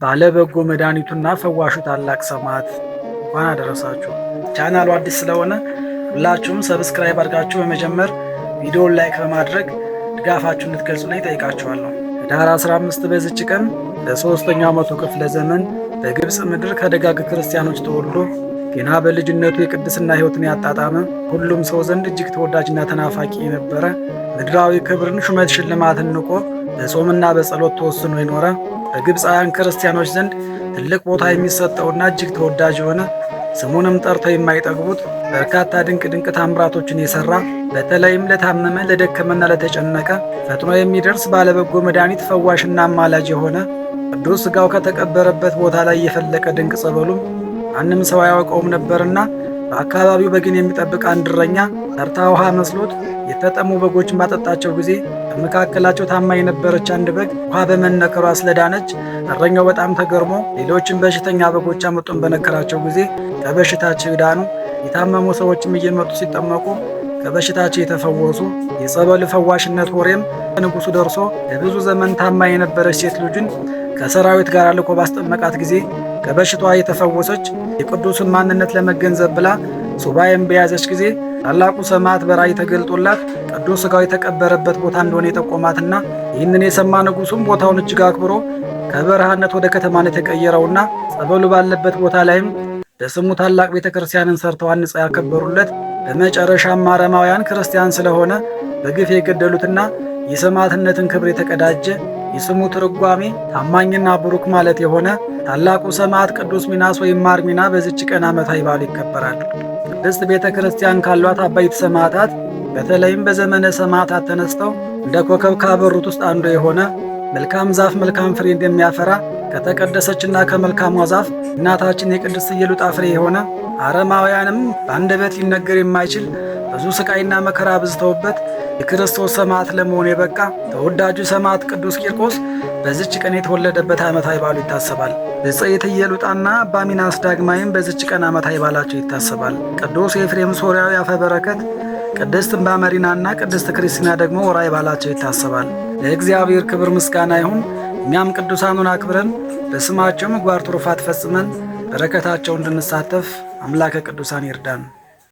ባለበጎ መድኃኒቱና ፈዋሹ ታላቅ ሰማዕት እንኳን አደረሳችሁ። ቻናሉ አዲስ ስለሆነ ሁላችሁም ሰብስክራይብ አድርጋችሁ በመጀመር ቪዲዮውን ላይክ በማድረግ ድጋፋችሁን እንድትገልጹልኝ ጠይቃችኋለሁ። ኅዳር 15 በዚች ቀን በ3ኛው መቶ ክፍለ ዘመን በግብፅ ምድር ከደጋግ ክርስቲያኖች ተወልዶ ገና በልጅነቱ የቅድስና ሕይወትን ያጣጣመ ሁሉም ሰው ዘንድ እጅግ ተወዳጅና ተናፋቂ የነበረ ምድራዊ ክብርን፣ ሹመት፣ ሽልማትን ንቆ በጾምና በጸሎት ተወስኖ የኖረ በግብፃውያን ክርስቲያኖች ዘንድ ትልቅ ቦታ የሚሰጠውና እጅግ ተወዳጅ የሆነ ስሙንም ጠርተው የማይጠግቡት በርካታ ድንቅ ድንቅ ታምራቶችን የሠራ በተለይም ለታመመ ለደከመና ለተጨነቀ ፈጥኖ የሚደርስ ባለበጎ መድኃኒት ፈዋሽና አማላጅ የሆነ ቅዱስ ሥጋው ከተቀበረበት ቦታ ላይ የፈለቀ ድንቅ ጸበሉም ማንም ሰው አያውቀውም ነበርና በአካባቢው በግን የሚጠብቅ አንድ እረኛ ተርታ ውሃ መስሎት የተጠሙ በጎችን ባጠጣቸው ጊዜ በመካከላቸው ታማ የነበረች አንድ በግ ውሃ በመነከሯ ስለዳነች እረኛው በጣም ተገርሞ ሌሎችን በሽተኛ በጎች አመጡን በነከራቸው ጊዜ ከበሽታቸው ይዳኑ፣ የታመሙ ሰዎችም እየመጡ ሲጠመቁ ከበሽታቸው የተፈወሱ፣ የጸበል ፈዋሽነት ወሬም ንጉሡ ደርሶ ለብዙ ዘመን ታማ የነበረች ሴት ልጁን ከሰራዊት ጋር ልኮ ባስጠመቃት ጊዜ ከበሽታዋ የተፈወሰች የቅዱስን ማንነት ለመገንዘብ ብላ ሱባኤም በያዘች ጊዜ ታላቁ ሰማዕት በራእይ ተገልጦላት ቅዱስ ሥጋው የተቀበረበት ቦታ እንደሆነ የጠቆማትና ይህንን የሰማ ንጉሡም ቦታውን እጅግ አክብሮ ከበረሃነት ወደ ከተማነት የቀየረውና ጸበሉ ባለበት ቦታ ላይም ለስሙ ታላቅ ቤተ ክርስቲያንን ሰርተው አንጸው ያከበሩለት በመጨረሻም አረማውያን ክርስቲያን ስለሆነ በግፍ የገደሉትና የሰማዕትነትን ክብር የተቀዳጀ የስሙ ትርጓሜ ታማኝና ብሩክ ማለት የሆነ ታላቁ ሰማዕት ቅዱስ ሚናስ ወይም ማር ሚና በዚች ቀን ዓመታዊ በዓሉ ይከበራል። ቅድስት ቤተ ክርስቲያን ካሏት አበይት ሰማዕታት በተለይም በዘመነ ሰማዕታት ተነስተው እንደ ኮከብ ካበሩት ውስጥ አንዱ የሆነ መልካም ዛፍ መልካም ፍሬ እንደሚያፈራ ከተቀደሰችና ከመልካሟ ዛፍ እናታችን የቅድስት ኢየሉጣ ፍሬ የሆነ አረማውያንም በአንደበት ሊነገር የማይችል ብዙ ስቃይና መከራ አብዝተውበት የክርስቶስ ሰማዕት ለመሆን የበቃ ተወዳጁ ሰማዕት ቅዱስ ቂርቆስ በዚች ቀን የተወለደበት ዓመታዊ በዓሉ ይታሰባል። ብፅዕት ኢየሉጣና አባ ሚናስ ዳግማዊም በዚች ቀን ዓመታዊ በዓላቸው ይታሰባል። ቅዱስ ኤፍሬም ሶርያዊ አፈ በረከት፣ ቅድስት እምባ መሪናና ቅድስት ክርስቲና ደግሞ ወርኃዊ በዓላቸው ይታሰባል። ለእግዚአብሔር ክብር ምስጋና ይሁን። እኛም ቅዱሳኑን አክብረን በስማቸው ምግባር ትሩፋት ፈጽመን በረከታቸው እንድንሳተፍ አምላከ ቅዱሳን ይርዳን።